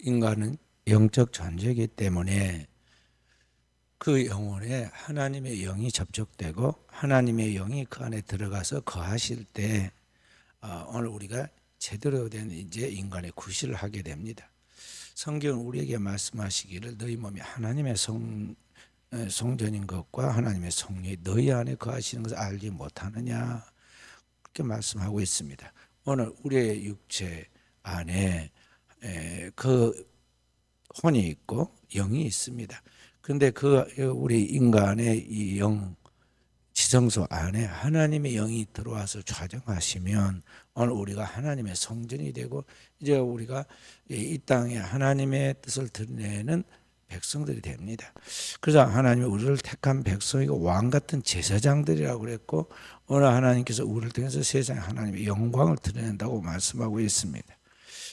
인간은 영적 존재이기 때문에 그 영혼에 하나님의 영이 접촉되고 하나님의 영이 그 안에 들어가서 거하실 때 오늘 우리가 제대로 된 이제 인간의 구실을 하게 됩니다. 성경은 우리에게 말씀하시기를 너희 몸이 하나님의 성전인 것과 하나님의 성령이 너희 안에 거하시는 것을 알지 못하느냐, 그렇게 말씀하고 있습니다. 오늘 우리의 육체 안에 그 혼이 있고 영이 있습니다. 그런데 그 우리 인간의 이 영, 지성소 안에 하나님의 영이 들어와서 좌정하시면 오늘 우리가 하나님의 성전이 되고 이제 우리가 이 땅에 하나님의 뜻을 드러내는 백성들이 됩니다. 그래서 하나님이 우리를 택한 백성이고 왕 같은 제사장들이라고 그랬고 오늘 하나님께서 우리를 통해서 세상에 하나님의 영광을 드러낸다고 말씀하고 있습니다.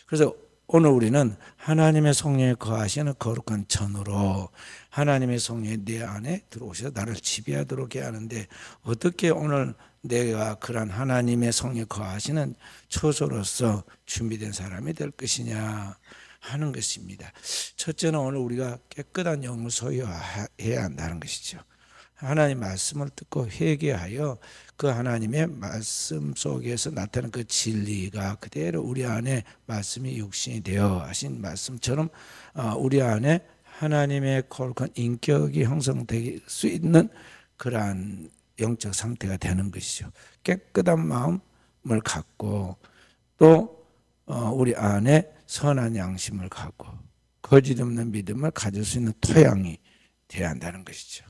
그래서 오늘 우리는 하나님의 성령이 거하시는 거룩한 전으로 하나님의 성령이 내 안에 들어오셔서 나를 지배하도록 해야 하는데 어떻게 오늘 내가 그런 하나님의 성령이 거하시는 처소로서 준비된 사람이 될 것이냐 하는 것입니다. 첫째는 오늘 우리가 깨끗한 영을 소유해야 한다는 것이죠. 하나님 말씀을 듣고 회개하여 그 하나님의 말씀 속에서 나타나는 그 진리가 그대로 우리 안에 말씀이 육신이 되어 하신 말씀처럼 우리 안에 하나님의 거룩한 인격이 형성될 수 있는 그러한 영적 상태가 되는 것이죠. 깨끗한 마음을 갖고 또 우리 안에 선한 양심을 갖고 거짓 없는 믿음을 가질 수 있는 토양이 되어야 한다는 것이죠.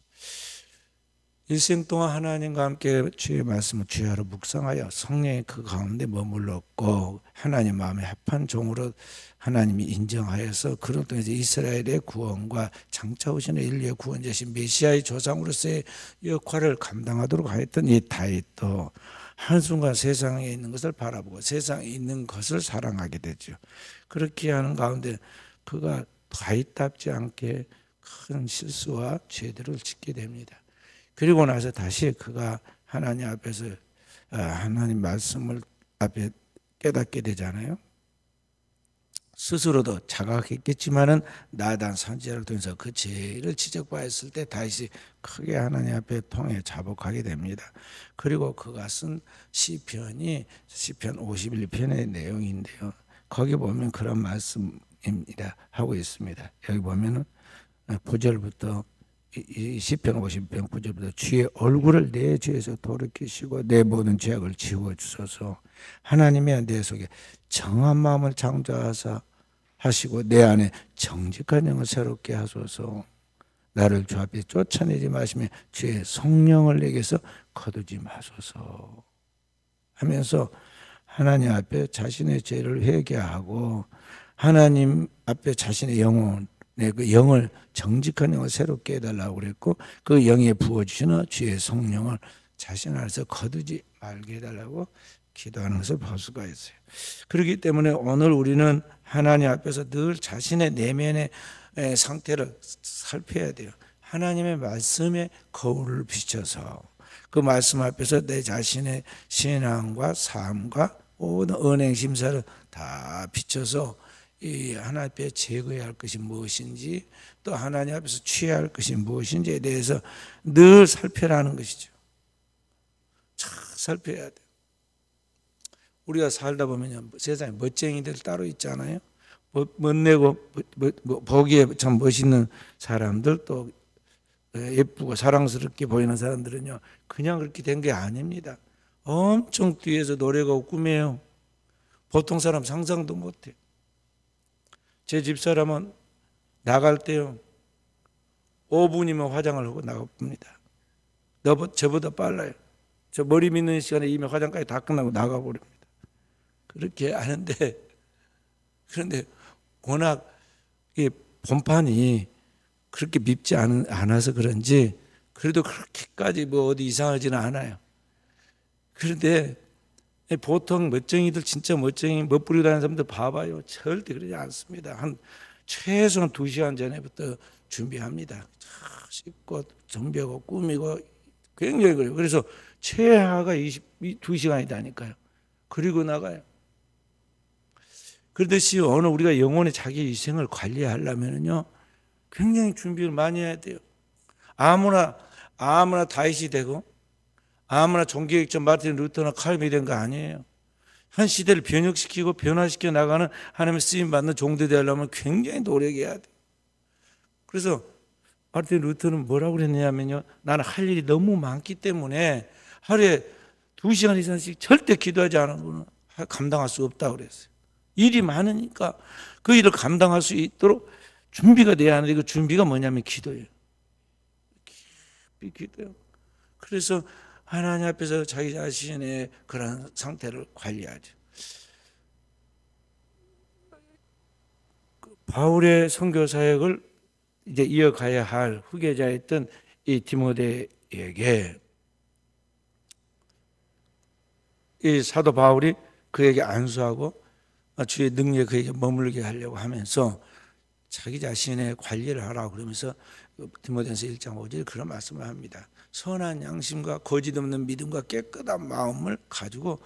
일생 동안 하나님과 함께 주의 말씀을 주야로 묵상하여 성령이 그 가운데 머물렀고 하나님 마음에 합한 종으로 하나님이 인정하여서 그를 통해서 이스라엘의 구원과 장차 오시는 인류의 구원자신 메시아의 조상으로서의 역할을 감당하도록 하였던 이 다윗도 한순간 세상에 있는 것을 바라보고 세상에 있는 것을 사랑하게 되죠. 그렇게 하는 가운데 그가 다윗답지 않게 큰 실수와 죄들을 짓게 됩니다. 그리고 나서 다시 그가 하나님 앞에서 하나님 말씀을 앞에 깨닫게 되잖아요. 스스로도 자각했겠지만은 나단 선지자를 통해서 그 죄를 지적받았을 때 다시 크게 하나님 앞에 통해 자복하게 됩니다. 그리고 그가 쓴 시편이 시편 51편의 내용인데요. 거기 보면 그런 말씀입니다. 하고 있습니다. 여기 보면은 9절부터 이 시편 50편 9절부터 주의 얼굴을 내 죄에서 돌이키시고 내 모든 죄악을 지워주소서. 하나님의 내 속에 정한 마음을 창조하사 하시고 내 안에 정직한 영을 새롭게 하소서. 나를 주 앞에 쫓아내지 마시며 주의 성령을 내게서 거두지 마소서 하면서 하나님 앞에 자신의 죄를 회개하고 하나님 앞에 자신의 영혼 그 영을 정직한 영을 새롭게 해달라고 그랬고 그 영에 부어주시는 주의 성령을 자신 안에서 거두지 말게 해달라고 기도하는 것을 볼 수가 있어요. 그렇기 때문에 오늘 우리는 하나님 앞에서 늘 자신의 내면의 상태를 살펴야 돼요. 하나님의 말씀에 거울을 비춰서 그 말씀 앞에서 내 자신의 신앙과 삶과 모든 언행 심사를 다 비춰서 이 하나님 앞에 제거해야 할 것이 무엇인지 또 하나님 앞에서 취해야 할 것이 무엇인지에 대해서 늘 살펴라는 것이죠. 잘 살펴야 돼요. 우리가 살다 보면 세상에 멋쟁이들 따로 있잖아요. 멋내고 보기에 참 멋있는 사람들 또 예쁘고 사랑스럽게 보이는 사람들은요 그냥 그렇게 된 게 아닙니다. 엄청 뒤에서 노력하고 꿈해요. 보통 사람 상상도 못해요. 제 집사람은 나갈 때요 5분이면 화장을 하고 나갑니다. 저보다 빨라요. 저 머리 믿는 시간에 이미 화장까지 다 끝나고 나가버립니다. 그렇게 하는데 그런데 워낙 이 본판이 그렇게 밉지 않아서 그런지 그래도 그렇게까지 뭐 어디 이상하지는 않아요. 그런데 보통 멋쟁이들 진짜 멋쟁이 멋부리고 다니는 사람들 봐봐요. 절대 그러지 않습니다. 한 최소한 2시간 전에부터 준비합니다. 씻고 정비하고 꾸미고 굉장히 그래요. 그래서 최하가 2시간이다니까요. 그리고 나가요. 그렇듯이 오늘 우리가 영혼의 자기 위생을 관리하려면요 굉장히 준비를 많이 해야 돼요. 아무나 다윗이 되고 아무나 종교개혁자 마틴 루터나 칼빈이 된 거 아니에요. 한 시대를 변혁시키고 변화시켜 나가는 하나님의 쓰임 받는 종들 되려면 굉장히 노력해야 돼. 그래서 마틴 루터는 뭐라고 그랬냐면요, 나는 할 일이 너무 많기 때문에 하루에 2시간 이상씩 절대 기도하지 않으면 감당할 수 없다고 그랬어요. 일이 많으니까 그 일을 감당할 수 있도록 준비가 돼야 하는데, 그 준비가 뭐냐면 기도예요. 기도예요. 그래서 하나님 앞에서 자기 자신의 그런 상태를 관리하죠. 바울의 선교 사역을 이제 이어가야 할 후계자였던 이 디모데에게 이 사도 바울이 그에게 안수하고 주의 능력이 그에게 머물게 하려고 하면서 자기 자신의 관리를 하라고 그러면서 디모데전서 1장 5절에 그런 말씀을 합니다. 선한 양심과 거짓 없는 믿음과 깨끗한 마음을 가지고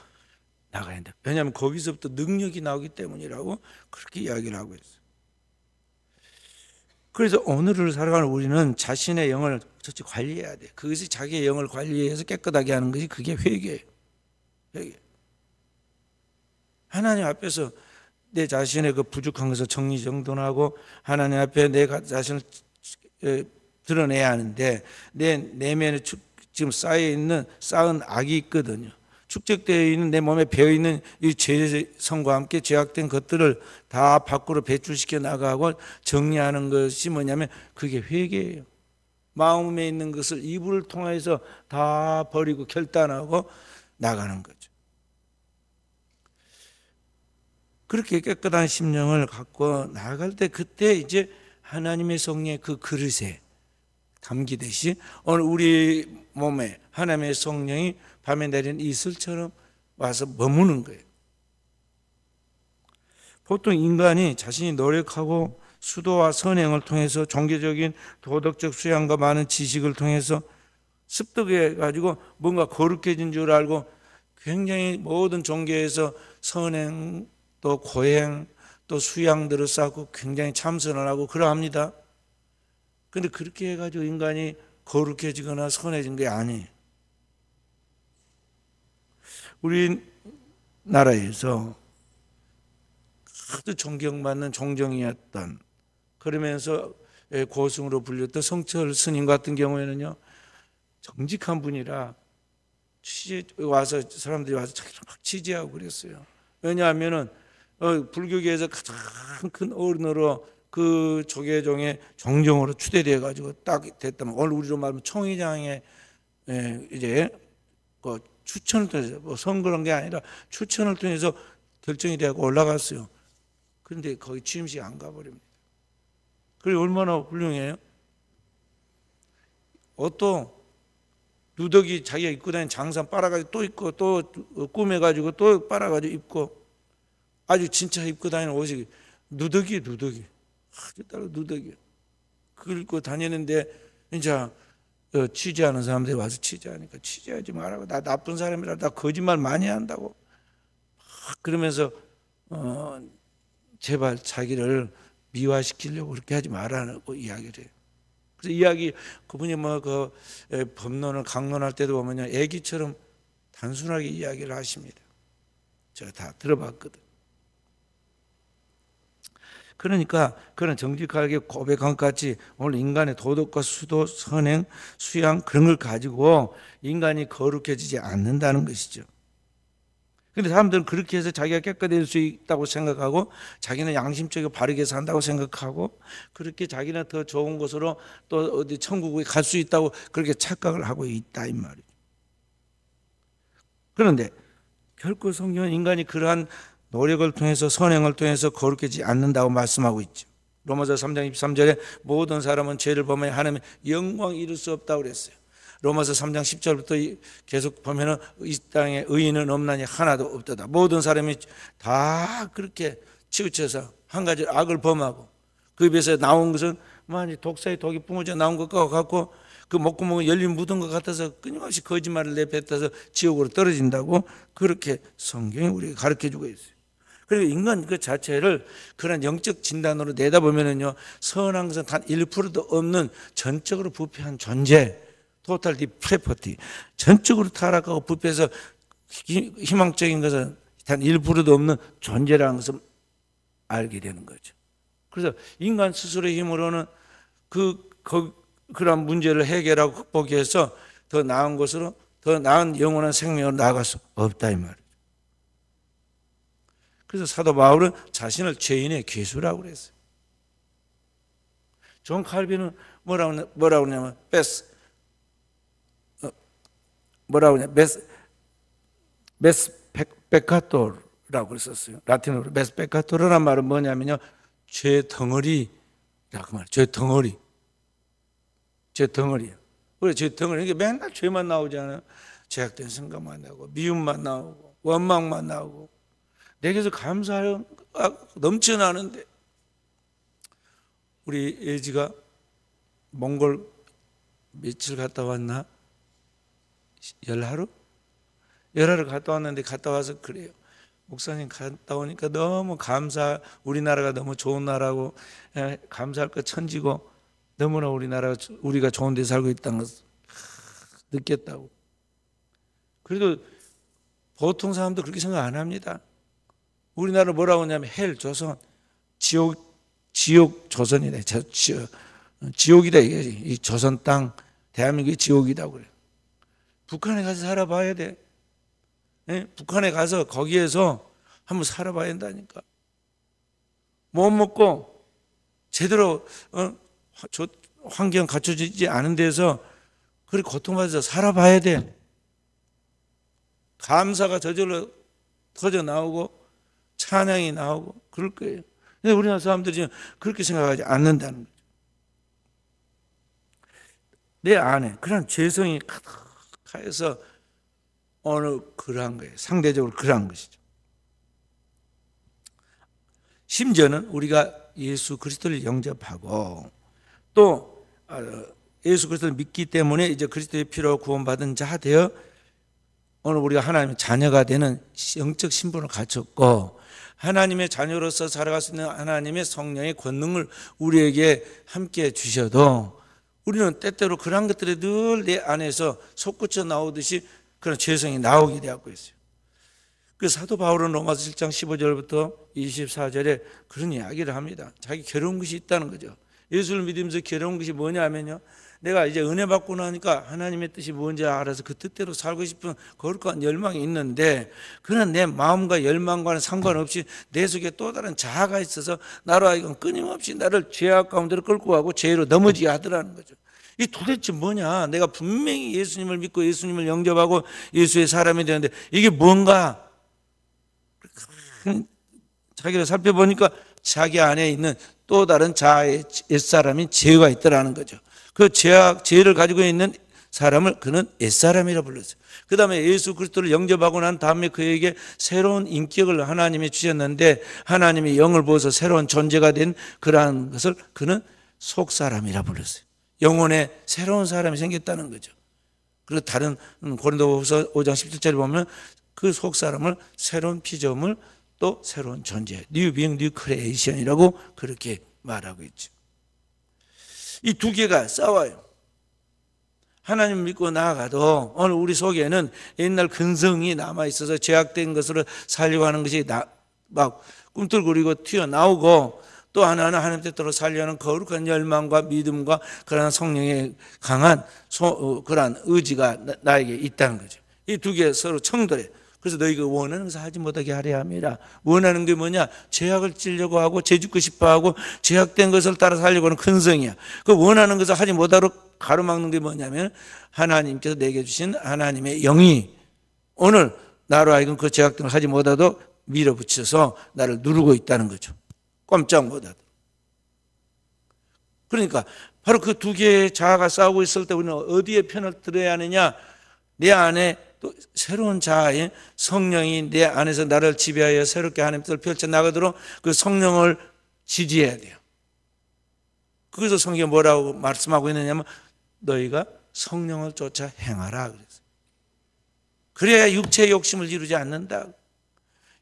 나가야 한다. 왜냐하면 거기서부터 능력이 나오기 때문이라고 그렇게 이야기를 하고 있어요. 그래서 오늘을 살아가는 우리는 자신의 영을 어찌 관리해야 돼. 그것이 자기의 영을 관리해서 깨끗하게 하는 것이 그게 회개예요. 회개. 하나님 앞에서 내 자신의 그 부족한 것을 정리정돈하고 하나님 앞에 내 자신을 드러내야 하는데, 내 내면에 지금 쌓은 악이 있거든요. 축적되어 있는 내 몸에 배어있는 이 죄성과 함께 죄악된 것들을 다 밖으로 배출시켜 나가고 정리하는 것이 뭐냐면 그게 회개예요. 마음에 있는 것을 이불을 통해서 다 버리고 결단하고 나가는 거죠. 그렇게 깨끗한 심령을 갖고 나아갈 때, 그때 이제 하나님의 성령의 그 그릇에 담기듯이 오늘 우리 몸에 하나님의 성령이 밤에 내린 이슬처럼 와서 머무는 거예요. 보통 인간이 자신이 노력하고 수도와 선행을 통해서 종교적인 도덕적 수양과 많은 지식을 통해서 습득해 가지고 뭔가 거룩해진 줄 알고 굉장히 모든 종교에서 선행 또 고행 또 수양들을 쌓고 굉장히 참선을 하고 그러합니다. 그런데 그렇게 해가지고 인간이 거룩해지거나 선해진 게 아니에요. 우리나라에서 아주 존경받는 종정이었던, 그러면서 고승으로 불렸던 성철 스님 같은 경우에는요 정직한 분이라 사람들이 와서 자기를 막 지지하고 그랬어요. 왜냐하면은 불교계에서 가장 큰 어른으로 그 조계종의 종정으로 추대돼 가지고 딱 됐다면, 오늘 우리로 말하면 총회장의 이제 그 추천을 통해서, 뭐 선거한 게 아니라 추천을 통해서 결정이 되고 올라갔어요. 그런데 거기 취임식 안 가버립니다. 그게 얼마나 훌륭해요? 옷도 누더기 자기가 입고 다니는 장상 빨아가지고 또 입고, 또 꾸며가지고 또 빨아가지고 입고, 아주 진짜 입고 다니는 옷이 누더기 아주 따로 누더기. 그걸 입고 다니는데 이제 취재하는 사람들이 와서 취재하니까 취재하지 말라고, 나 나쁜 사람이라, 나 거짓말 많이 한다고 그러면서 제발 자기를 미화시키려고 그렇게 하지 말라고 이야기를 해요. 그래서 그분이 법론을 강론할 때도 보면요 애기처럼 단순하게 이야기를 하십니다. 제가 다 들어봤거든. 그러니까 그런 정직하게 고백한 것 같이 오늘 인간의 도덕과 수도, 선행, 수양 그런 걸 가지고 인간이 거룩해지지 않는다는 것이죠. 그런데 사람들은 그렇게 해서 자기가 깨끗해질 수 있다고 생각하고, 자기는 양심적이고 바르게 산다고 생각하고, 그렇게 자기는 더 좋은 곳으로 또 어디 천국에 갈 수 있다고 그렇게 착각을 하고 있다 이 말이죠. 그런데 결코 성경은 인간이 그러한 노력을 통해서 선행을 통해서 거룩해지지 않는다고 말씀하고 있죠. 로마서 3장 23절에 모든 사람은 죄를 범하여 하나님의 영광 이룰 수 없다고 그랬어요. 로마서 3장 10절부터 계속 보면은 이 땅에 의인은 없나니 하나도 없도다. 모든 사람이 다 그렇게 치우쳐서 한 가지 악을 범하고, 그 입에서 나온 것은 많이 독사의 독이 뿜어져 나온 것과 같고, 그 목구멍에 열린 묻은 것 같아서 끊임없이 거짓말을 내뱉어서 지옥으로 떨어진다고 그렇게 성경이 우리에게 가르쳐주고 있어요. 그리고 인간 그 자체를 그런 영적 진단으로 내다보면은요, 선한 것은 단 1%도 없는 전적으로 부패한 존재, 토탈 디프레퍼티, 전적으로 타락하고 부패해서 희망적인 것은 단 1%도 없는 존재라는 것을 알게 되는 거죠. 그래서 인간 스스로의 힘으로는 그런 문제를 해결하고 극복해서 더 나은 곳으로, 더 나은 영원한 생명으로 나아갈 수 없다 이 말이에요. 그래서 사도 바울은 자신을 죄인의 괴수라고 그랬어요. 존 칼빈은 뭐라고 그러냐면 메스 페카토라고 그랬었어요. 라틴어로 메스 페카토라는 말은 뭐냐면요, 죄 덩어리라고 말해요. 죄 덩어리예요. 그래, 죄 덩어리. 이게 맨날 죄만 나오잖아요. 죄악된 생각만 나오고, 미움만 나오고, 원망만 나오고. 내게서 감사가 넘쳐나는데, 우리 예지가 몽골 며칠 갔다 왔나? 열하루 갔다 왔는데, 갔다 와서 그래요. 목사님 갔다 오니까 너무 우리나라가 너무 좋은 나라고, 감사할 것 천지고, 너무나 우리가 좋은 데 살고 있다는 것을 느꼈다고. 그래도 보통 사람도 그렇게 생각 안 합니다. 우리나라 뭐라고 하냐면 헬 조선, 지옥 조선이다. 지옥이다. 이게 이 조선 땅, 대한민국이 지옥이다 그래요. 북한에 가서 살아봐야 돼. 북한에 가서 거기에서 한번 살아봐야 한다니까. 못 먹고 제대로 환경 갖춰지지 않은 데서 그렇게 고통받아서 살아봐야 돼. 감사가 저절로 터져 나오고 찬양이 나오고 그럴 거예요. 근데 우리나라 사람들이 지금 그렇게 생각하지 않는다는 거죠. 내 안에 그런 죄성이 가득해서 그러한 거예요. 상대적으로 그러한 것이죠. 심지어는 우리가 예수 그리스도를 영접하고 또 예수 그리스도를 믿기 때문에 이제 그리스도의 피로 구원받은 자 되어 오늘 우리가 하나님의 자녀가 되는 영적 신분을 갖췄고, 하나님의 자녀로서 살아갈 수 있는 하나님의 성령의 권능을 우리에게 함께 주셔도 우리는 때때로 그런 것들이 늘 내 안에서 솟구쳐 나오듯이 그런 죄성이 나오게 되고 있어요. 그 사도 바울은 로마서 7장 15절부터 24절에 그런 이야기를 합니다. 자기 괴로운 것이 있다는 거죠. 예수를 믿으면서 괴로운 것이 뭐냐면요, 내가 이제 은혜 받고 나니까 하나님의 뜻이 뭔지 알아서 그 뜻대로 살고 싶은 거룩한 열망이 있는데, 그런 내 마음과 열망과는 상관없이 내 속에 또 다른 자아가 있어서 나로 하여금 끊임없이 나를 죄악 가운데로 끌고 가고 죄로 넘어지게 하더라는 거죠. 이 도대체 뭐냐? 내가 분명히 예수님을 믿고 예수님을 영접하고 예수의 사람이 되는데 이게 뭔가? 자기를 살펴보니까 자기 안에 있는 또 다른 자아의 옛사람인 죄가 있더라는 거죠. 그 죄를 가지고 있는 사람을 그는 옛사람이라 불렀어요. 그 다음에 예수 그리스도를 영접하고 난 다음에 그에게 새로운 인격을 하나님이 주셨는데, 하나님이 영을 부어서 새로운 존재가 된 그러한 것을 그는 속사람이라 불렀어요. 영혼에 새로운 사람이 생겼다는 거죠. 그리고 다른 고린도후서 5장 17절에 보면 그 속사람을 새로운 피조물, 또 새로운 존재, New Being, New Creation이라고 그렇게 말하고 있죠. 이 두 개가 싸워요. 하나님 믿고 나아가도 오늘 우리 속에는 옛날 근성이 남아있어서 죄악된 것으로 살려고 하는 것이 막 꿈틀거리고 튀어나오고, 또 하나는 하나님 뜻대로 살려는 거룩한 열망과 믿음과 그러한 성령의 강한 그러한 의지가 나에게 있다는 거죠. 이 두 개 서로 청돌해. 그래서 너희가 원하는 것을 하지 못하게 하려 함이라. 원하는 게 뭐냐? 죄악을 찌려고 하고 죄 짓고 싶어 하고 죄악된 것을 따라 살려고 하는 근성이야. 그 원하는 것을 하지 못하도록 가로막는 게 뭐냐면 하나님께서 내게 주신 하나님의 영이 오늘 나로 하여금 그 죄악된 걸 하지 못하도록 밀어붙여서 나를 누르고 있다는 거죠. 꼼짝 못하도록. 그러니까 바로 그 두 개의 자아가 싸우고 있을 때 우리는 어디에 편을 들어야 하느냐? 내 안에 또 새로운 자아의 성령이 내 안에서 나를 지배하여 새롭게 하나님의 뜻을 펼쳐나가도록 그 성령을 지지해야 돼요. 그래서 성경이 뭐라고 말씀하고 있느냐면 너희가 성령을 쫓아 행하라 그랬어요. 그래야 육체의 욕심을 이루지 않는다.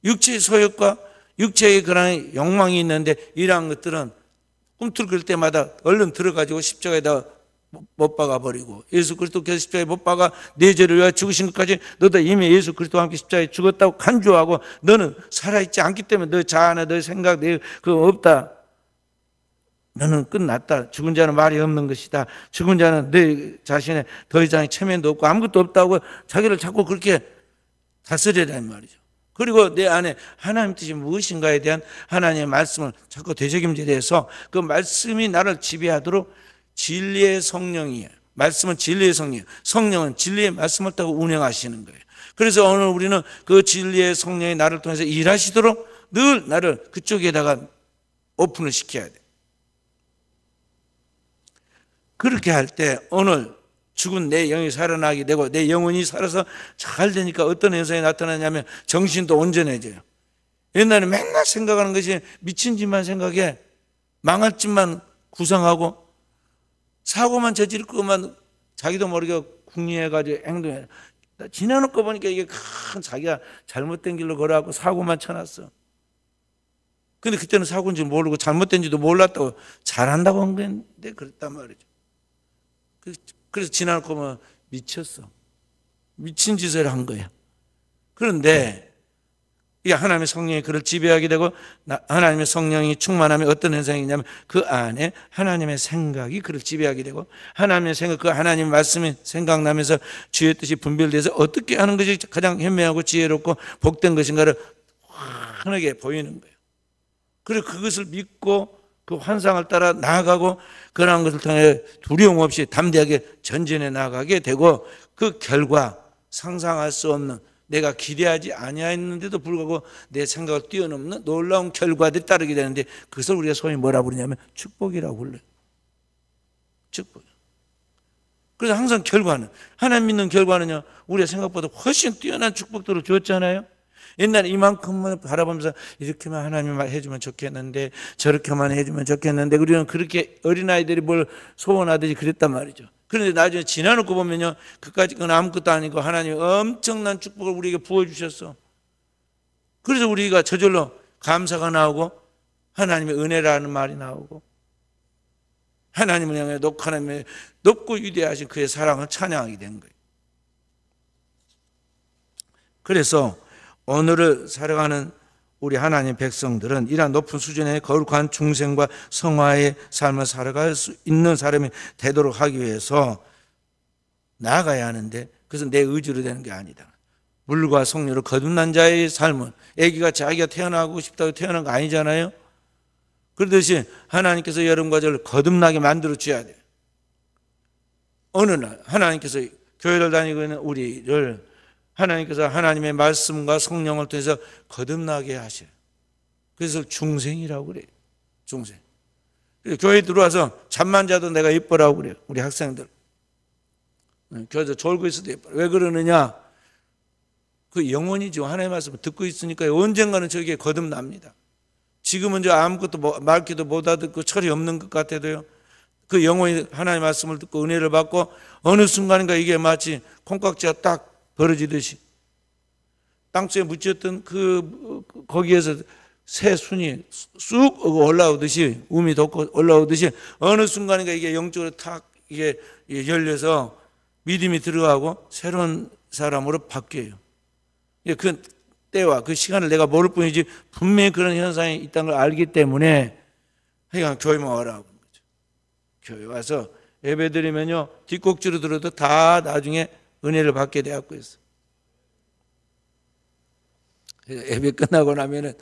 육체의 소욕과 육체의 그런 욕망이 있는데 이러한 것들은 꿈틀거릴 때마다 얼른 들어가지고 십자가에다 못 박아버리고, 예수 그리스도께서 십자가에 못 박아 내 죄를 위하여 죽으신 것까지 너도 이미 예수 그리스도와 함께 십자가에 죽었다고 간주하고, 너는 살아있지 않기 때문에 너 자아나 너 생각 내 그거 없다, 너는 끝났다, 죽은 자는 말이 없는 것이다, 죽은 자는 내 자신의 더 이상의 체면도 없고 아무것도 없다고 자기를 자꾸 그렇게 다스리란 말이죠. 그리고 내 안에 하나님 뜻이 무엇인가에 대한 하나님의 말씀을 자꾸 되새김질해서 그 말씀이 나를 지배하도록, 진리의 성령이에요. 말씀은 진리의 성령이에요. 성령은 진리의 말씀을 따고 운행하시는 거예요. 그래서 오늘 우리는 그 진리의 성령이 나를 통해서 일하시도록 늘 나를 그쪽에다가 오픈을 시켜야 돼. 그렇게 할 때 오늘 죽은 내 영이 살아나게 되고 내 영혼이 살아서 잘 되니까 어떤 현상이 나타나냐면 정신도 온전해져요. 옛날에 맨날 생각하는 것이 미친 짓만 생각해, 망할 짓만 구상하고 사고만 저질 것만 자기도 모르게 궁리해가지고 행동해. 지나놓고 보니까 이게 큰 자기가 잘못된 길로 걸어가고 사고만 쳐놨어. 근데 그때는 사고인지 모르고 잘못된지도 몰랐다고 잘한다고 한 건데 그랬단 말이죠. 그래서 지나놓고 보면 미쳤어. 미친 짓을 한 거야. 그런데 이 하나님의 성령이 그를 지배하게 되고 하나님의 성령이 충만하면 어떤 현상이 있냐면 그 안에 하나님의 생각이 그를 지배하게 되고, 하나님의 생각, 그 하나님의 말씀이 생각나면서 주의 뜻이 분별돼서 어떻게 하는 것이 가장 현명하고 지혜롭고 복된 것인가를 환하게 보이는 거예요. 그리고 그것을 믿고 그 환상을 따라 나아가고 그러한 것을 통해 두려움 없이 담대하게 전진해 나가게 되고, 그 결과 상상할 수 없는, 내가 기대하지 아니했는데도 불구하고 내 생각을 뛰어넘는 놀라운 결과들이 따르게 되는데, 그것을 우리가 소위 뭐라 부르냐면 축복이라고 불러요. 축복. 그래서 항상 결과는, 하나님 믿는 결과는요, 우리가 생각보다 훨씬 뛰어난 축복들을 주었잖아요. 옛날에 이만큼만 바라보면서 이렇게만 하나님만 해주면 좋겠는데 저렇게만 해주면 좋겠는데 우리는 그렇게 어린아이들이 뭘 소원하듯이 그랬단 말이죠. 그런데 나중에 지나놓고 보면요, 그까짓 건 아무것도 아니고 하나님이 엄청난 축복을 우리에게 부어주셨어. 그래서 우리가 저절로 감사가 나오고 하나님의 은혜라는 말이 나오고, 하나님을 향해 하나님의 높고 위대하신 그의 사랑을 찬양하게 된 거예요. 그래서 오늘을 살아가는 우리 하나님 백성들은 이러한 높은 수준의 거룩한 중생과 성화의 삶을 살아갈 수 있는 사람이 되도록 하기 위해서 나아가야 하는데, 그것은 내 의지로 되는 게 아니다. 물과 성령으로 거듭난 자의 삶은, 아기가 자기가 태어나고 싶다고 태어난 거 아니잖아요. 그러듯이 하나님께서 여러분과 저를 거듭나게 만들어 줘야 돼요. 어느 날 하나님께서 교회를 다니고 있는 우리를 하나님께서 하나님의 말씀과 성령을 통해서 거듭나게 하셔요. 그래서 중생이라고 그래요. 중생. 교회에 들어와서 잠만 자도 내가 예뻐라고 그래요. 우리 학생들. 교회에서 졸고 있어도 예뻐. 왜 그러느냐? 그 영혼이죠. 하나님의 말씀을 듣고 있으니까 언젠가는 저게 거듭납니다. 지금은 저 아무것도 말기도 못 알아듣고 철이 없는 것 같아도요, 그 영혼이 하나님의 말씀을 듣고 은혜를 받고 어느 순간인가 이게 마치 콩깍지가 딱 벌어지듯이 땅속에 묻혔던 거기에서 새 순이 쑥 올라오듯이, 움이 돋고 올라오듯이 어느 순간인가 이게 영적으로 탁 이게 열려서 믿음이 들어가고 새로운 사람으로 바뀌어요. 그 때와 그 시간을 내가 모를 뿐이지 분명히 그런 현상이 있다는 걸 알기 때문에 그냥 교회만 와라고 하는 거죠. 교회 와서 예배 드리면요, 뒷꼭지로 들어도 다 나중에 은혜를 받게 되었고 있어. 예배 끝나고 나면은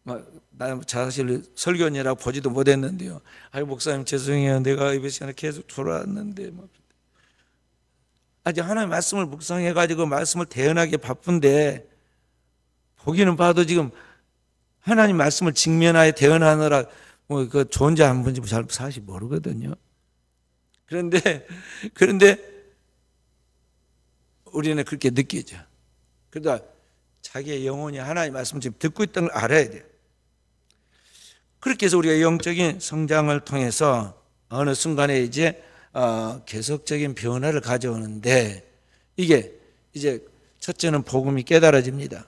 나 사실 설교니라고 보지도 못했는데요. 아유 목사님 죄송해요. 내가 예배 시간에 계속 돌아왔는데 아직 하나님의 말씀을 묵상해가지고 말씀을 대언하기 바쁜데, 보기는 봐도 지금 하나님 말씀을 직면하여 대언하느라 그 존재 한 번쯤 잘 사실 모르거든요. 그런데 우리는 그렇게 느끼죠. 그러다 자기의 영혼이 하나님의 말씀을 지금 듣고 있다는 걸 알아야 돼요. 그렇게 해서 우리가 영적인 성장을 통해서 어느 순간에 이제 계속적인 변화를 가져오는데, 이게 이제 첫째는 복음이 깨달아집니다.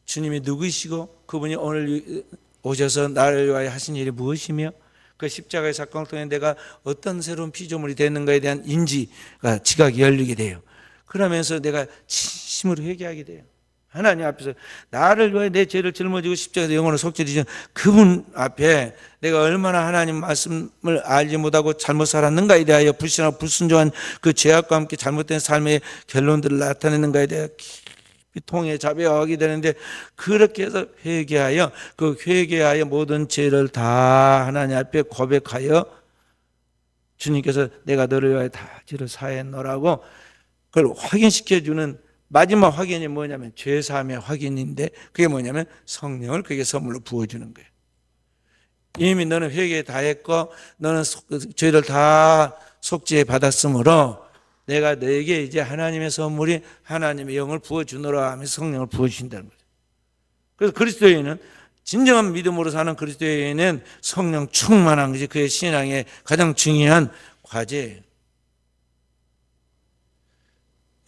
주님이 누구시고 그분이 오늘 오셔서 나를 위하여 하신 일이 무엇이며 그 십자가의 사건을 통해 내가 어떤 새로운 피조물이 되는가에 대한 인지가 지각이 열리게 돼요. 그러면서 내가 진심으로 회개하게 돼요. 하나님 앞에서 나를 위하여 내 죄를 짊어지고 십자가에서 영혼을 속죄하신 그분 앞에 내가 얼마나 하나님 말씀을 알지 못하고 잘못 살았는가에 대하여 불신하고 불순종한 그 죄악과 함께 잘못된 삶의 결론들을 나타내는가에 대하여 깊이 통해 자백하게 되는데, 그렇게 해서 회개하여 그 회개하여 모든 죄를 다 하나님 앞에 고백하여 주님께서 내가 너를 위하여 다 죄를 사했노라고 그걸 확인시켜주는 마지막 확인이 뭐냐면 죄사함의 확인인데, 그게 뭐냐면 성령을 그게 선물로 부어주는 거예요. 이미 너는 회개 다 했고 너는 죄를 다 속죄 받았으므로 내가 너에게 이제 하나님의 선물이 하나님의 영을 부어주노라 하면서 성령을 부어주신다는 거죠. 그래서 그리스도인은, 진정한 믿음으로 사는 그리스도인은 성령 충만한 것이 그의 신앙의 가장 중요한 과제예요.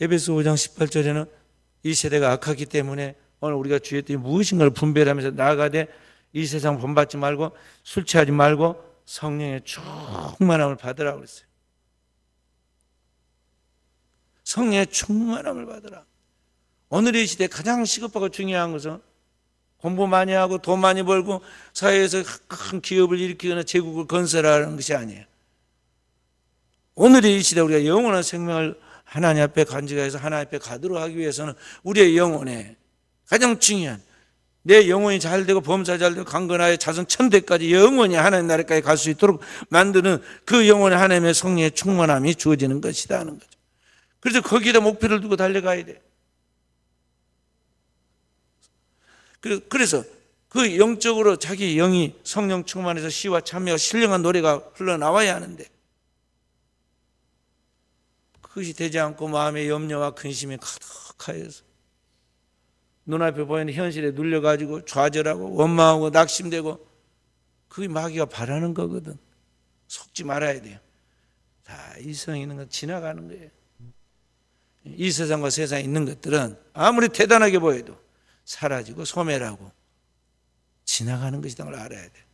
에베소 5장 18절에는 이 세대가 악하기 때문에 오늘 우리가 주의 뜻이 무엇인가를 분별하면서 나아가되 이 세상 본받지 말고 술 취하지 말고 성령의 충만함을 받으라고 그랬어요. 성령의 충만함을 받으라. 오늘의 시대에 가장 시급하고 중요한 것은 공부 많이 하고 돈 많이 벌고 사회에서 큰 기업을 일으키거나 제국을 건설하는 것이 아니에요. 오늘의 이 시대에 우리가 영원한 생명을 하나님 앞에 간직해서 하나님 앞에 가도록 하기 위해서는 우리의 영혼에 가장 중요한, 내 영혼이 잘 되고 범사 잘 되고 강건하여 자손 천대까지 영원히 하나님 나라까지 갈 수 있도록 만드는 그 영혼에 하나님의 성령의 충만함이 주어지는 것이다 하는 거죠. 그래서 거기에다 목표를 두고 달려가야 돼. 그래서 그 영적으로 자기 영이 성령 충만해서 시와 찬미와 신령한 노래가 흘러나와야 하는데, 그것이 되지 않고 마음의 염려와 근심이 가득하여서 눈앞에 보이는 현실에 눌려가지고 좌절하고 원망하고 낙심되고, 그게 마귀가 바라는 거거든. 속지 말아야 돼요. 다 이 세상에 있는 건 지나가는 거예요. 이 세상과 세상에 있는 것들은 아무리 대단하게 보여도 사라지고 소멸하고 지나가는 것이라는 걸 알아야 돼요.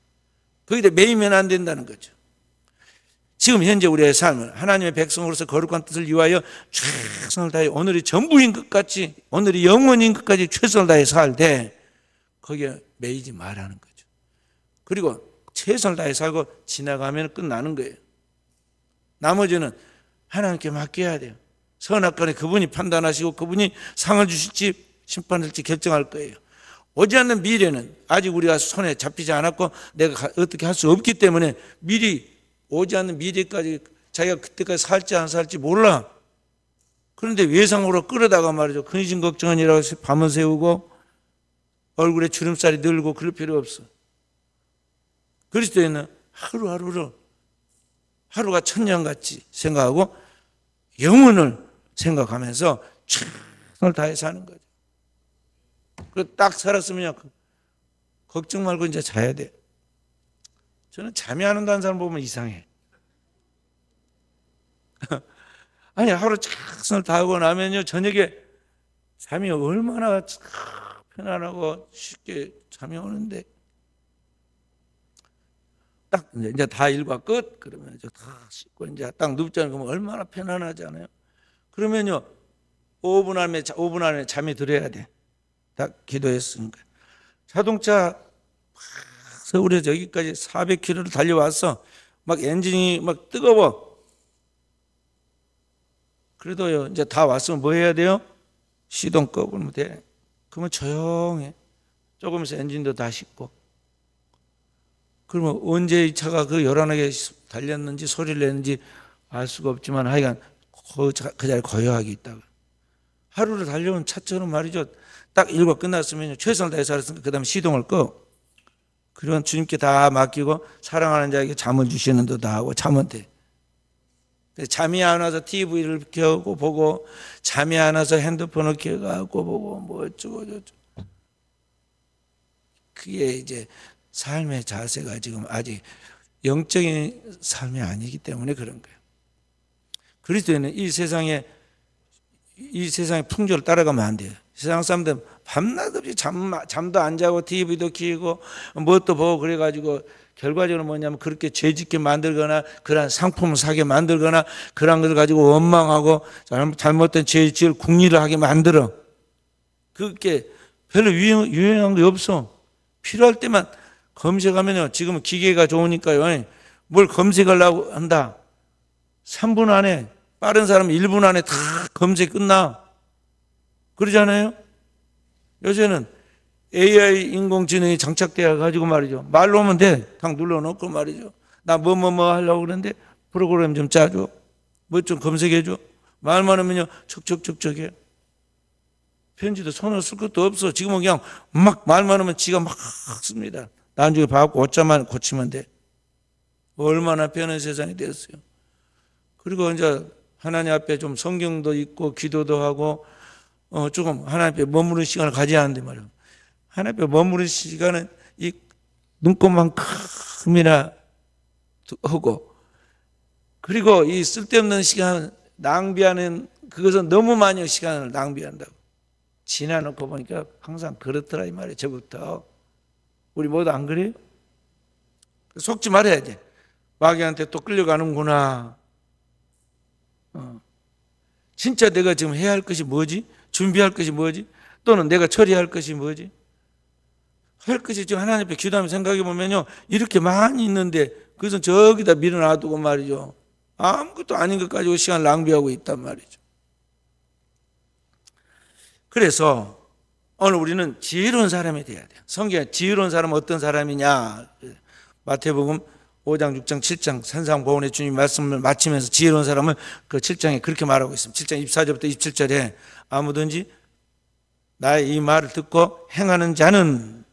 거기다 매이면 안 된다는 거죠. 지금 현재 우리의 삶은 하나님의 백성으로서 거룩한 뜻을 위하여 최선을 다해 오늘이 전부인 것 같이, 오늘이 영원인 것까지 최선을 다해 살 때 거기에 매이지 말라는 거죠. 그리고 최선을 다해 살고 지나가면 끝나는 거예요. 나머지는 하나님께 맡겨야 돼요. 선악간에 그분이 판단하시고 그분이 상을 주실지 심판을 할지 결정할 거예요. 오지 않는 미래는 아직 우리가 손에 잡히지 않았고 내가 어떻게 할 수 없기 때문에 미리 오지 않는 미래까지 자기가 그때까지 살지 안 살지 몰라. 그런데 외상으로 끌어다가 말이죠. 근심 걱정하니라고 밤을 새우고 얼굴에 주름살이 늘고 그럴 필요 없어. 그리스도인은 하루하루를 하루가 천년같이 생각하고 영혼을 생각하면서 최선을 다해 사는 거죠. 그 딱 살았으면 걱정 말고 이제 자야 돼. 저는 잠이 안 온다는 사람 보면 이상해. 아니, 하루 최선을 다하고 나면요, 저녁에 잠이 얼마나 편안하고 쉽게 잠이 오는데, 딱 이제 다 일과 끝 그러면 이제 다 씻고 이제 딱 눕잖아요. 그러면 얼마나 편안하잖아요. 그러면요 5분 안에 잠이 들어야 돼. 다 기도했으니까. 자동차 서울에 저기까지 400km를 달려왔어. 막 엔진이 막 뜨거워. 그래도요 이제 다 왔으면 뭐 해야 돼요? 시동 끄면 돼. 그러면 조용해. 조금 있어 엔진도 다 熄고. 그러면 언제 이 차가 그 요란하게 달렸는지 소리를 냈는지 알 수가 없지만 하여간 그 자리에 고요하게 있다가 하루를 달려온 차처럼 말이죠. 딱 일과 끝났으면 최선을 다해 살았으니까 그 다음에 시동을 꺼. 그러면 주님께 다 맡기고 사랑하는 자에게 잠을 주시는 도 다 하고 자면 돼. 잠이 안 와서 TV를 켜고 보고 잠이 안 와서 핸드폰을 켜고 보고 뭐 어쩌고 저쩌고. 그게 이제 삶의 자세가 지금 아직 영적인 삶이 아니기 때문에 그런 거예요. 그리스도인은 이 세상의 풍조를 따라가면 안 돼요. 세상 사람들은 밤낮 없이 잠도 안 자고 TV도 키고 뭣도 보고 그래가지고 결과적으로 뭐냐면 그렇게 죄짓게 만들거나 그러한 상품을 사게 만들거나 그런 것을 가지고 원망하고 잘못된 죄질 궁리를 하게 만들어. 그게 별로 유용한 게 없어. 필요할 때만 검색하면요. 지금 기계가 좋으니까요. 뭘 검색하려고 한다. 3분 안에, 빠른 사람은 1분 안에 다 검색 끝나. 그러잖아요. 요새는 AI 인공지능이 장착되어 가지고 말이죠. 말로 하면 돼. 딱 눌러놓고 말이죠. 나 뭐 하려고 그러는데 프로그램 좀 짜줘. 뭐 좀 검색해줘. 말만 하면요. 척척척척해. 편지도 손을 쓸 것도 없어. 지금은 그냥 막 말만 하면 지가 막 씁니다. 나중에 봐갖고 오자만 고치면 돼. 얼마나 편한 세상이 되었어요. 그리고 이제 하나님 앞에 좀 성경도 읽고 기도도 하고 조금 하나님 앞에 머무르는 시간을 가져야 하는데 말이야. 하나님 앞에 머무르는 시간은 이 눈곱만큼이나 하고, 그리고 이 쓸데없는 시간 낭비하는 그것은 너무 많이 시간을 낭비한다고. 지나놓고 보니까 항상 그렇더라 이 말이에요. 저부터. 우리 모두 안 그래요? 속지 말아야 돼. 마귀한테 또 끌려가는구나. 진짜 내가 지금 해야 할 것이 뭐지? 준비할 것이 뭐지? 또는 내가 처리할 것이 뭐지? 할 것이 지금 하나님 앞에 기도하면 생각해 보면요. 이렇게 많이 있는데 그것은 저기다 밀어놔두고 말이죠. 아무것도 아닌 것 가지고 시간 낭비하고 있단 말이죠. 그래서 오늘 우리는 지혜로운 사람이 돼야 돼요. 성경에 지혜로운 사람은 어떤 사람이냐? 마태복음 5장, 6장, 7장 산상보훈의 주님 말씀을 마치면서 지혜로운 사람을 그 7장에 그렇게 말하고 있습니다. 7장 24절부터 27절에 아무든지 나의 이 말을 듣고 행하는 자는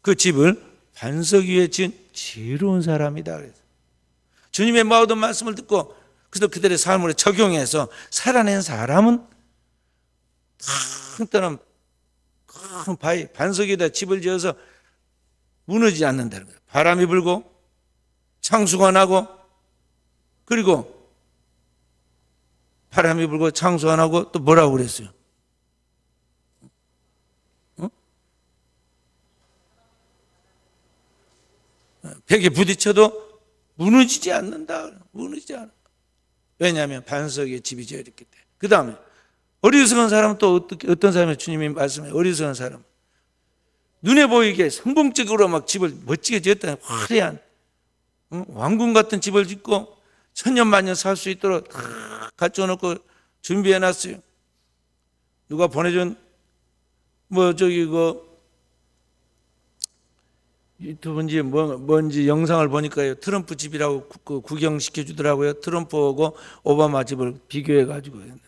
그 집을 반석 위에 지은 지혜로운 사람이다. 그래서 주님의 모든 말씀을 듣고 그들의 삶으로 적용해서 살아낸 사람은 큰 바위 반석 위에다 집을 지어서 무너지지 않는다는 거예요. 바람이 불고 창수가 나고, 그리고 바람이 불고 창수가 나고 또 뭐라고 그랬어요? 벽에 부딪혀도 무너지지 않는다. 무너지지 않아. 왜냐하면 반석에 집이 지어졌기 때문에. 그 다음에 어리석은 사람은 또 어떤 사람이 주님이 말씀해. 어리석은 사람, 눈에 보이게 성공적으로 막 집을 멋지게 지었다. 화려한 왕궁 같은 집을 짓고 천년만년 살 수 있도록 다 갖춰놓고 준비해놨어요. 누가 보내준 유튜브인지 뭔지 영상을 보니까요, 트럼프 집이라고 구경시켜 주더라고요. 트럼프하고 오바마 집을 비교해 가지고 했는데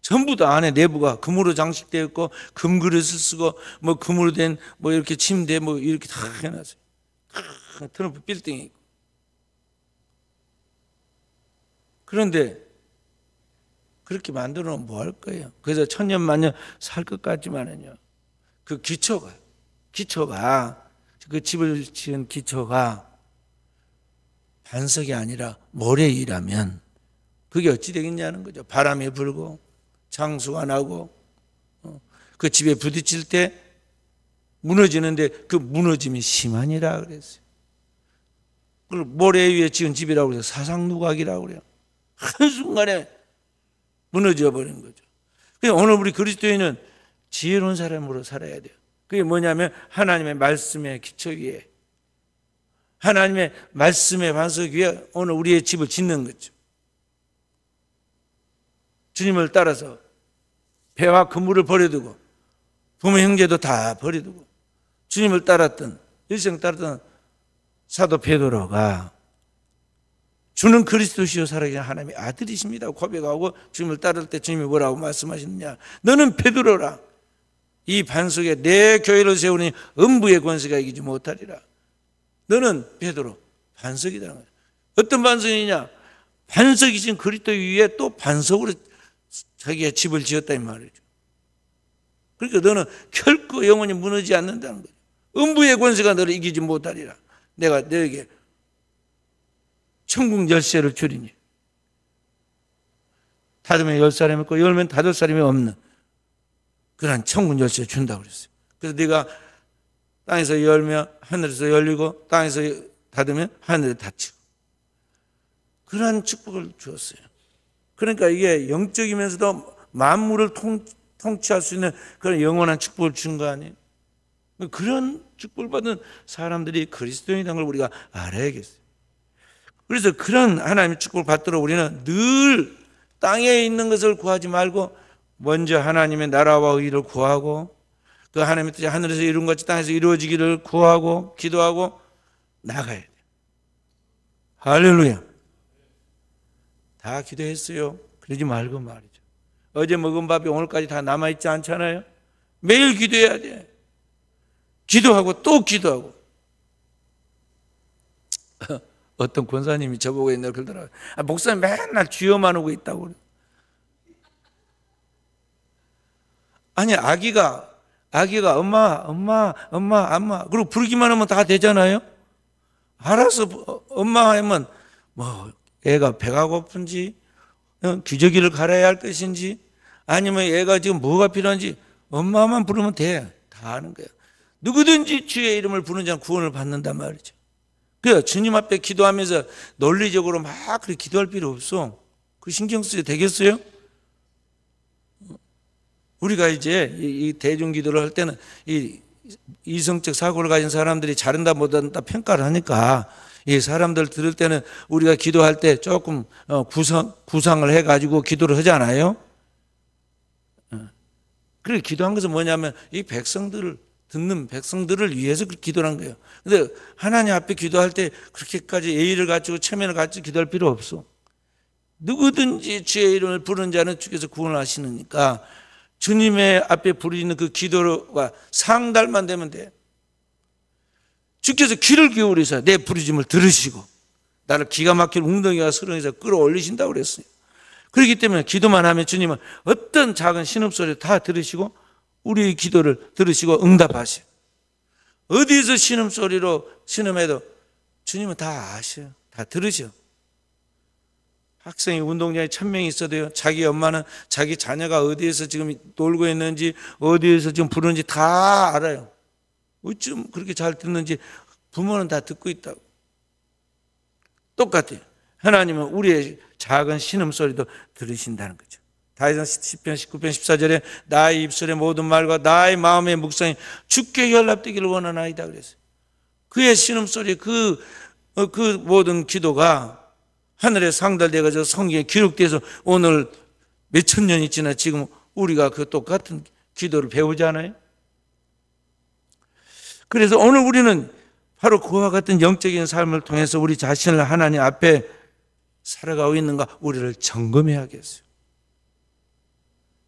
전부 다 안에 내부가 금으로 장식되어 있고 금그릇을 쓰고 뭐 금으로 된 뭐 이렇게 침대 뭐 이렇게 다 해놨어요. 트럼프 빌딩이 있고. 그런데 그렇게 만들어 놓으면 뭐 할 거예요? 그래서 천년만년 살 것 같지만은요, 그 기초가 그 집을 지은 기초가 반석이 아니라 모래이라면 그게 어찌 되겠냐는 거죠. 바람이 불고 창수가 나고 그 집에 부딪힐 때 무너지는데 그 무너짐이 심하니라 그랬어요. 그걸 모래 위에 지은 집이라고 그래서 사상누각이라고 그래요. 한순간에 무너져 버린 거죠. 그래서 오늘 우리 그리스도인은 지혜로운 사람으로 살아야 돼요. 그게 뭐냐면 하나님의 말씀의 기초 위에, 하나님의 말씀의 반석 위에 오늘 우리의 집을 짓는 거죠. 주님을 따라서 배와 그물을 버려두고 부모 형제도 다 버려두고 주님을 따랐던, 일생 따랐던 사도 베드로가 주는 그리스도시요 살아계신 하나님의 아들이십니다 고백하고 주님을 따를 때 주님이 뭐라고 말씀하시느냐? 너는 베드로라. 이 반석에 내 교회를 세우니 음부의 권세가 이기지 못하리라. 너는 베드로, 반석이라는 거예요. 어떤 반석이냐? 반석이신 그리스도 위에 또 반석으로 자기가 집을 지었다 이 말이죠. 그러니까 너는 결코 영원히 무너지지 않는다는 거죠. 음부의 권세가 너를 이기지 못하리라. 내가 너에게 천국 열쇠를 주리니 닫으면 10사람이 있고 열면 5사람이 없는, 그런 천군 열쇠 준다고 그랬어요. 그래서 네가 땅에서 열면 하늘에서 열리고 땅에서 닫으면 하늘에 닫히고, 그러한 축복을 주었어요. 그러니까 이게 영적이면서도 만물을 통치할 수 있는 그런 영원한 축복을 준 거 아니에요. 그런 축복을 받은 사람들이 그리스도인이라는 걸 우리가 알아야겠어요. 그래서 그런 하나님의 축복을 받도록 우리는 늘 땅에 있는 것을 구하지 말고 먼저 하나님의 나라와 의를 구하고, 그 하나님의 뜻이 하늘에서 이룬 것이 땅에서 이루어지기를 구하고 기도하고 나가야 돼요. 할렐루야. 다 기도했어요. 그러지 말고 말이죠. 어제 먹은 밥이 오늘까지 다 남아있지 않잖아요. 매일 기도해야 돼. 기도하고 또 기도하고. 어떤 권사님이 저보고 옛날에 그러더라고요. 목사님 맨날 쥐어만 오고 있다고 그래요. 아니, 아기가 엄마 그리고 부르기만 하면 다 되잖아요. 알아서 엄마 하면 뭐 애가 배가 고픈지 기저귀를 갈아야 할 것인지 아니면 애가 지금 뭐가 필요한지 엄마만 부르면 돼. 다 아는 거예요. 누구든지 주의 이름을 부르는 자는 구원을 받는단 말이죠. 그래요. 주님 앞에 기도하면서 논리적으로 막 그렇게 기도할 필요 없어. 그 신경 쓰게 되겠어요? 우리가 이제 이 대중기도를 할 때는 이 이성적 사고를 가진 사람들이 잘한다 못한다 평가를 하니까 이 사람들 들을 때는 우리가 기도할 때 조금 구상을 해가지고 기도를 하잖아요. 그래, 기도한 것은 뭐냐면 이 백성들을 듣는 백성들을 위해서 기도를 한 거예요. 근데 하나님 앞에 기도할 때 그렇게까지 예의를 갖추고 체면을 갖추고 기도할 필요 없어. 누구든지 주의 이름을 부르는 자는 주께서 구원을 하시니까 주님의 앞에 부르는 그 기도가 상달만 되면 돼. 주께서 귀를 기울이셔 내 부르짐을 들으시고 나를 기가 막힐 웅덩이와 수렁에서 끌어올리신다고 그랬어요. 그렇기 때문에 기도만 하면 주님은 어떤 작은 신음소리를 다 들으시고 우리의 기도를 들으시고 응답하셔요. 어디에서 신음소리로 신음해도 주님은 다 아셔요. 다 들으셔. 학생이 운동장에 1000명이 있어도요, 자기 엄마는 자기 자녀가 어디에서 지금 놀고 있는지 어디에서 지금 부르는지 다 알아요. 어쩜 그렇게 잘 듣는지 부모는 다 듣고 있다고. 똑같아요. 하나님은 우리의 작은 신음소리도 들으신다는 거죠. 다윗은 시편 19편 14절에 나의 입술의 모든 말과 나의 마음의 묵상이 주께 연락되기를 원하나이다 그랬어요. 그의 신음소리, 그 모든 기도가 하늘에 상달돼가지고 성경에 기록돼서 오늘 몇천 년이 지나 지금 우리가 그 똑같은 기도를 배우잖아요. 그래서 오늘 우리는 바로 그와 같은 영적인 삶을 통해서 우리 자신을 하나님 앞에 살아가고 있는가 우리를 점검해야겠어요.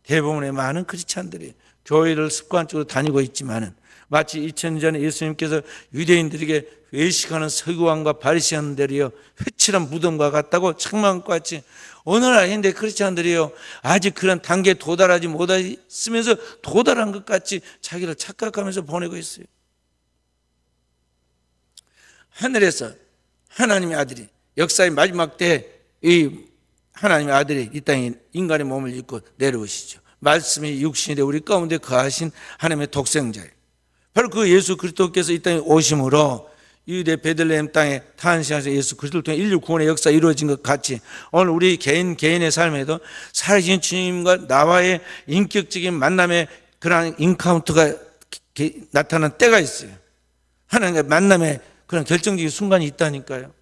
대부분의 많은 크리스찬들이 교회를 습관적으로 다니고 있지만은 마치 2000년 전에 예수님께서 유대인들에게 외식하는 서기관과 바리새인들이요 회칠한 무덤과 같다고 책망과 같이 오늘날인데 크리스찬들이요 아직 그런 단계에 도달하지 못했으면서 도달한 것 같이 자기를 착각하면서 보내고 있어요. 하늘에서 하나님의 아들이 역사의 마지막 때 이 하나님의 아들이 이 땅에 인간의 몸을 입고 내려오시죠. 말씀이 육신이 되어 우리 가운데 거하신 하나님의 독생자예요. 바로 그 예수 그리스도께서 이 땅에 오심으로 유대 베들레헴 땅에 탄생하셔서 예수 그리스도를 통해 인류 구원의 역사가 이루어진 것 같이 오늘 우리 개인의 삶에도 살아계신 주님과 나와의 인격적인 만남의 그런 인카운트가 나타난 때가 있어요. 하나님과 만남의 그런 결정적인 순간이 있다니까요.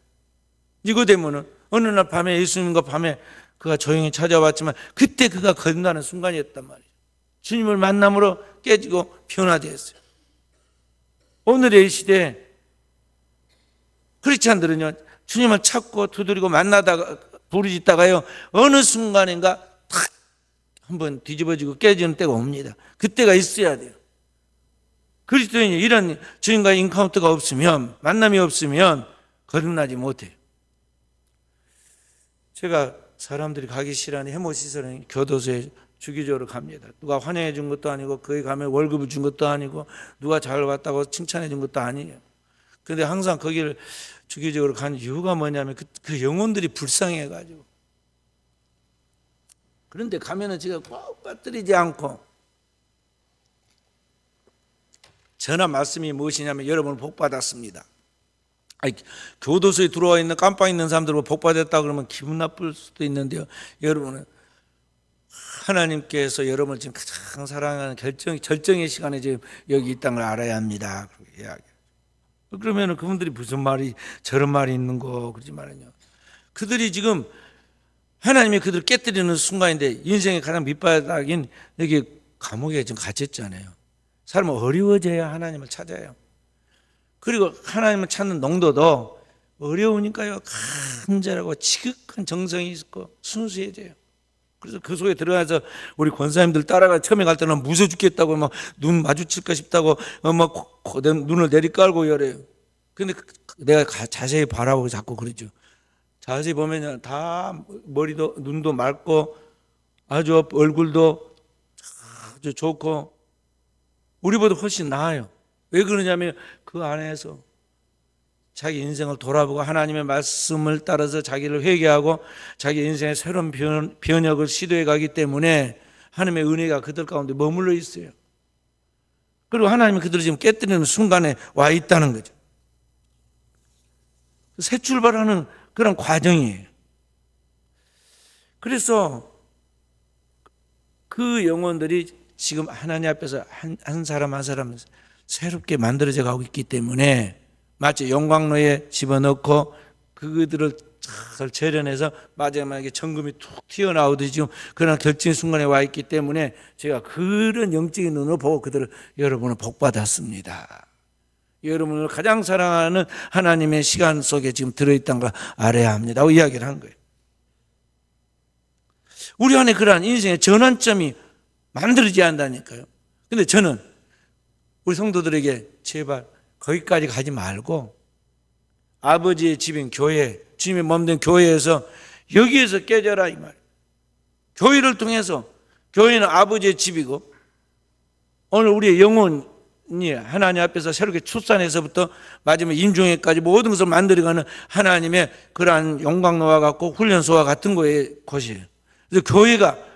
이거 되면은 어느 날 밤에 예수님과 밤에 그가 조용히 찾아왔지만 그때 그가 거듭나는 순간이었단 말이에요. 주님을 만남으로 깨지고 변화되었어요. 오늘의 시대에 크리스찬들은요 주님을 찾고 두드리고 만나다가 부르짖다가요 어느 순간인가 탁 한번 뒤집어지고 깨지는 때가 옵니다. 그때가 있어야 돼요. 그리스도인이 이런 주님과의 인카운트가 없으면 만남이 없으면 거듭나지 못해요. 제가 사람들이 가기 싫어하는 해모시설은 교도소에 주기적으로 갑니다. 누가 환영해 준 것도 아니고 거기 가면 월급을 준 것도 아니고 누가 잘 왔다고 칭찬해 준 것도 아니에요. 그런데 항상 거기를 주기적으로 가는 이유가 뭐냐면 그 영혼들이 불쌍해가지고. 그런데 가면은 제가 꼭 빠뜨리지 않고 전한 말씀이 무엇이냐면 여러분을 복받았습니다. 아니, 교도소에 들어와 있는 깜빵 있는 사람들 복받았다 그러면 기분 나쁠 수도 있는데요. 여러분은 하나님께서 여러분을 지금 가장 사랑하는 절정의 시간에 지금 여기 있다는 걸 알아야 합니다. 그러면 그분들이 무슨 말이 저런 말이 있는 거 그러지 말아요. 그들이 지금 하나님이 그들을 깨뜨리는 순간인데 인생의 가장 밑바닥인 여기 감옥에 지금 갇혔잖아요. 사람은 어려워져야 하나님을 찾아요. 그리고 하나님을 찾는 농도도 어려우니까요. 간절하고 지극한 정성이 있고 순수해져요. 그래서 그 속에 들어가서 우리 권사님들 따라가 처음에 갈 때는 무서워 죽겠다고 막 눈 마주칠까 싶다고 막 눈을 내리깔고 이래요. 근데 내가 자세히 바라보고 자꾸 그러죠. 자세히 보면 다 머리도 눈도 맑고 아주 얼굴도 아주 좋고 우리보다 훨씬 나아요. 왜 그러냐면 그 안에서 자기 인생을 돌아보고 하나님의 말씀을 따라서 자기를 회개하고 자기 인생의 새로운 변혁을 시도해 가기 때문에 하나님의 은혜가 그들 가운데 머물러 있어요. 그리고 하나님이 그들을 지금 깨뜨리는 순간에 와 있다는 거죠. 새 출발하는 그런 과정이에요. 그래서 그 영혼들이 지금 하나님 앞에서 한 사람 한 사람 새롭게 만들어져 가고 있기 때문에 마치 용광로에 집어넣고 그들을 잘 재련해서 마지막에 정금이 툭 튀어나오듯이 지금 그런 결정의 순간에 와 있기 때문에 제가 그런 영적인 눈으로 보고 그들을 여러분을 복받았습니다. 여러분을 가장 사랑하는 하나님의 시간 속에 지금 들어있다는 걸 알아야 합니다. 하고 이야기를 한 거예요. 우리 안에 그러한 인생의 전환점이 만들어져야 한다니까요. 근데 저는 우리 성도들에게 제발 거기까지 가지 말고 아버지의 집인 교회, 주님의 몸된 교회에서 여기에서 깨져라 이 말이에요. 교회를 통해서 교회는 아버지의 집이고 오늘 우리의 영혼이 하나님 앞에서 새롭게 출산해서부터 마지막 임종회까지 모든 것을 만들어가는 하나님의 그러한 용광로와 같고 훈련소와 같은 곳이에요. 그래서 교회가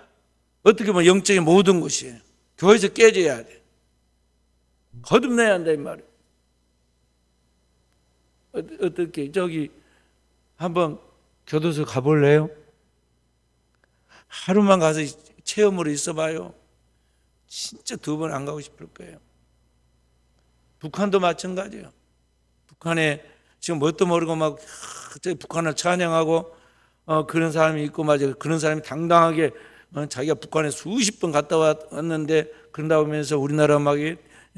어떻게 보면 영적인 모든 것이에요. 교회에서 깨져야 돼. 거듭내야 한다 이 말이에요. 어떻게 저기 한번 교도소 가볼래요? 하루만 가서 체험으로 있어봐요. 진짜 2번 안 가고 싶을 거예요. 북한도 마찬가지예요. 북한에 지금 뭣도 모르고 막 북한을 찬양하고 그런 사람이 있고 맞아요. 그런 사람이 당당하게 자기가 북한에 수십 번 갔다 왔는데 그런다 보면서 우리나라 막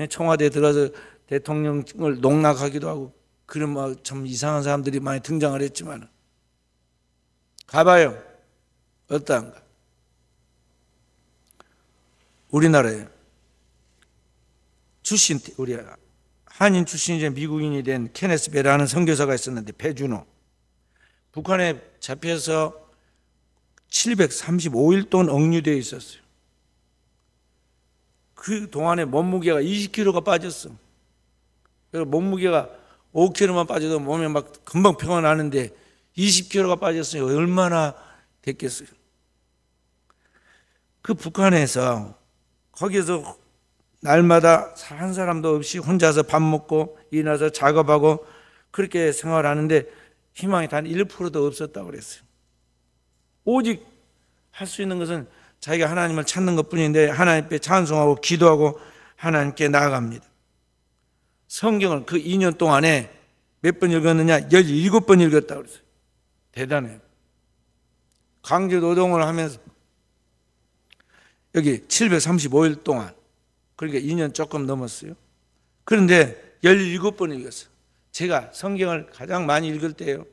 청와대에 들어가서 대통령을 농락하기도 하고 그런 막 참 이상한 사람들이 많이 등장을 했지만 가봐요. 어떠한가? 우리나라에 우리 한인 출신이 미국인이 된 케네스 베라는 선교사가 있었는데 배준호 북한에 잡혀서 735일 동안 억류되어 있었어요. 그 동안에 몸무게가 20kg가 빠졌어. 그래서 몸무게가 5kg만 빠져도 몸에 막 금방 표가 나는데 20kg가 빠졌어요. 얼마나 됐겠어요. 그 북한에서 거기서 날마다 한 사람도 없이 혼자서 밥 먹고 일어나서 작업하고 그렇게 생활하는데 희망이 단 1%도 없었다고 그랬어요. 오직 할 수 있는 것은 자기가 하나님을 찾는 것뿐인데 하나님께 찬송하고 기도하고 하나님께 나아갑니다. 성경을 그 2년 동안에 몇 번 읽었느냐? 17번 읽었다고 그랬어요. 대단해요. 강제 노동을 하면서 여기 735일 동안 그러니까 2년 조금 넘었어요. 그런데 17번 읽었어요. 제가 성경을 가장 많이 읽을 때요.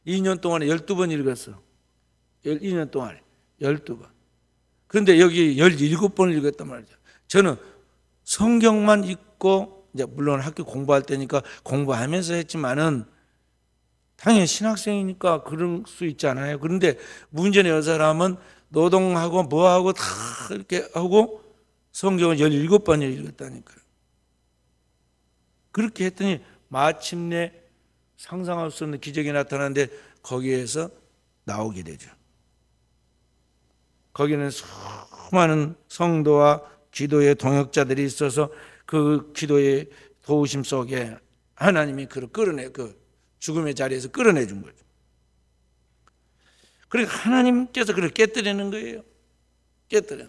2년 동안에 12번 읽었어. 2년 동안에 12번. 그런데 여기 17번을 읽었단 말이죠. 저는 성경만 읽고 이제 물론 학교 공부할 때니까 공부하면서 했지만은 당연히 신학생이니까 그럴 수 있잖아요. 그런데 문제는 이 사람은 노동하고 뭐하고 다 이렇게 하고 성경을 17번을 읽었다니까요. 그렇게 했더니 마침내 상상할 수 없는 기적이 나타나는데 거기에서 나오게 되죠. 거기는 수많은 성도와 기도의 동역자들이 있어서 그 기도의 도우심 속에 하나님이 그를 그 죽음의 자리에서 끌어내 준 거죠. 그러니까 하나님께서 그를 깨뜨리는 거예요. 깨뜨려.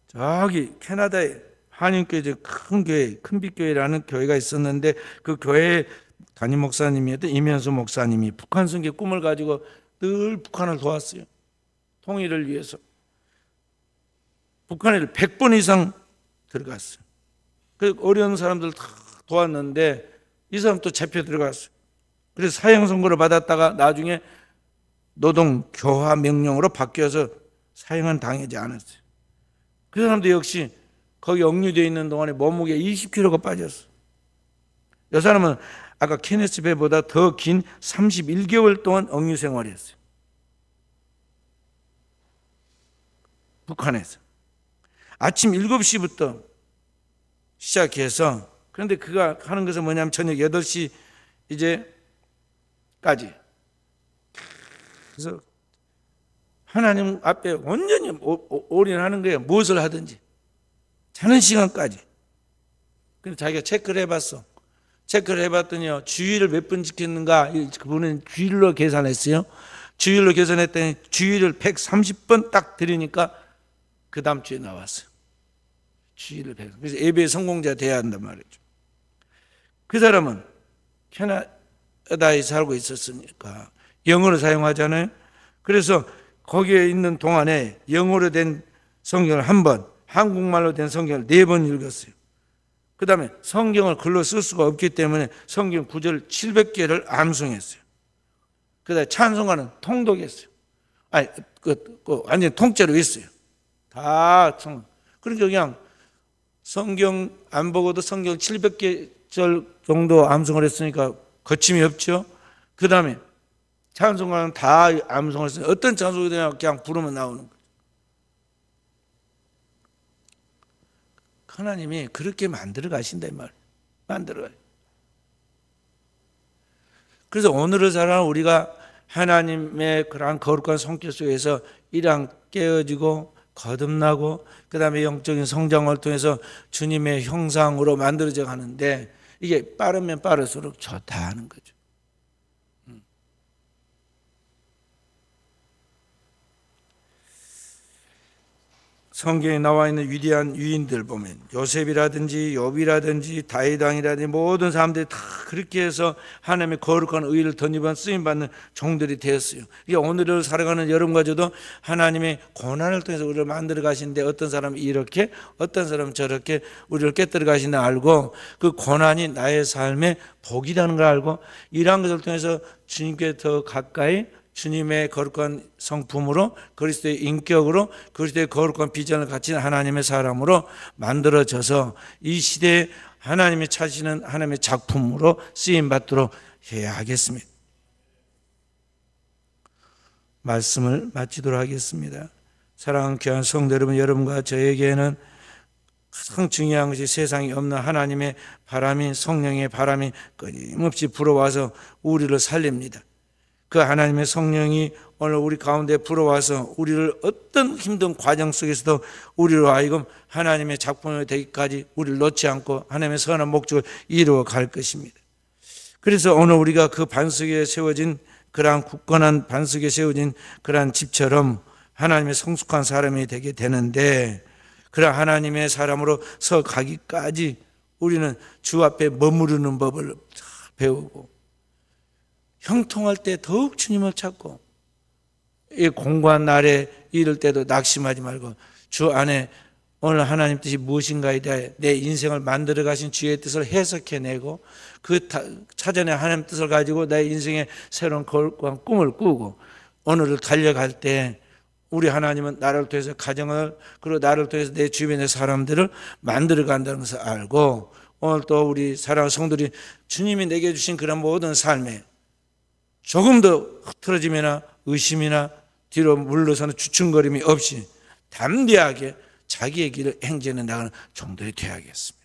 저기 캐나다에 한인교회 큰 교회, 큰빛교회라는 교회가 있었는데 그 교회 담임 목사님이었던 이면수 목사님이 북한 선교 꿈을 가지고 늘 북한을 도왔어요. 통일을 위해서. 북한에 100번 이상 들어갔어요. 그 어려운 사람들 다 도왔는데 이 사람 또 잡혀 들어갔어요. 그래서 사형 선고를 받았다가 나중에 노동 교화 명령으로 바뀌어서 사형은 당하지 않았어요. 그 사람도 역시 거기 억류되어 있는 동안에 몸무게 20kg가 빠졌어. 이 사람은 아까 케네스 베보다 더 긴 31개월 동안 억류 생활했어요. 북한에서. 아침 7시부터 시작해서, 그런데 그가 하는 것은 뭐냐면 저녁 8시 이제까지. 그래서 하나님 앞에 온전히 올인하는 거예요. 무엇을 하든지. 자는 시간까지. 그래서 자기가 체크를 해봤어. 체크를 해봤더니요, 주일을 몇 번 지켰는가, 그분은 주일로 계산했어요. 주일로 계산했더니 주일을 130번 딱 드리니까 그 다음 주에 나왔어요. 주일을 100. 그래서 예배 성공자 돼야 한단 말이죠. 그 사람은 캐나다에 살고 있었으니까 영어를 사용하잖아요. 그래서 거기에 있는 동안에 영어로 된 성경을 한 번, 한국말로 된 성경을 4번 읽었어요. 그 다음에 성경을 글로 쓸 수가 없기 때문에 성경 구절 700개를 암송했어요. 그 다음에 찬송가는 통독했어요. 아니, 완전히 통째로 했어요. 다 청. 그러니까 그냥 성경 안 보고도 성경 700개 절 정도 암송을 했으니까 거침이 없죠. 그 다음에 찬송가는 다 암송을 했어요. 어떤 찬송이든 그냥 부르면 나오는 거예요. 하나님이 그렇게 만들어 가신다 이 말. 만들어 가요. 그래서 오늘을 살아가는 우리가 하나님의 그러한 거룩한 성격 속에서 이랑 깨어지고 거듭나고 그 다음에 영적인 성장을 통해서 주님의 형상으로 만들어져 가는데 이게 빠르면 빠를수록 좋다 하는 거죠. 성경에 나와 있는 위대한 유인들 보면 요셉이라든지 욥이라든지 다윗 왕이라든지 모든 사람들이 다 그렇게 해서 하나님의 거룩한 의를 덧입은 쓰임받는 종들이 되었어요. 이게 오늘을 살아가는 여러분과 저도 하나님의 고난을 통해서 우리를 만들어 가시는데 어떤 사람은 이렇게 어떤 사람은 저렇게 우리를 깨뜨려 가신다 알고 그 고난이 나의 삶의 복이라는 걸 알고 이러한 것을 통해서 주님께 더 가까이 주님의 거룩한 성품으로 그리스도의 인격으로 그리스도의 거룩한 비전을 갖춘 하나님의 사람으로 만들어져서 이 시대에 하나님이 찾으시는 하나님의 작품으로 쓰임받도록 해야 하겠습니다. 말씀을 마치도록 하겠습니다. 사랑하는 귀한 성도 여러분, 여러분과 저에게는 가장 중요한 것이 세상에 없는 하나님의 바람이 성령의 바람이 끊임없이 불어와서 우리를 살립니다. 그 하나님의 성령이 오늘 우리 가운데 불어와서 우리를 어떤 힘든 과정 속에서도 우리로 하여금 하나님의 작품이 되기까지 우리를 놓지 않고 하나님의 선한 목적을 이루어 갈 것입니다. 그래서 오늘 우리가 그 반석에 세워진 그러한 굳건한 반석에 세워진 그러한 집처럼 하나님의 성숙한 사람이 되게 되는데 그러한 하나님의 사람으로 서 가기까지 우리는 주 앞에 머무르는 법을 배우고 형통할 때 더욱 주님을 찾고 이 공고한 날에 이를 때도 낙심하지 말고 주 안에 오늘 하나님 뜻이 무엇인가에 대해 내 인생을 만들어 가신 주의 뜻을 해석해내고 그 차전에 하나님 뜻을 가지고 내 인생의 새로운 거룩한 꿈을 꾸고 오늘을 달려갈 때 우리 하나님은 나를 통해서 가정을 그리고 나를 통해서 내 주변의 사람들을 만들어 간다는 것을 알고 오늘 또 우리 사랑하는 성도들이 주님이 내게 주신 그런 모든 삶에 조금 더 흐트러짐이나 의심이나 뒤로 물러서는 주춤거림이 없이 담대하게 자기의 길을 행진해 나가는 종들이 되어야겠습니다.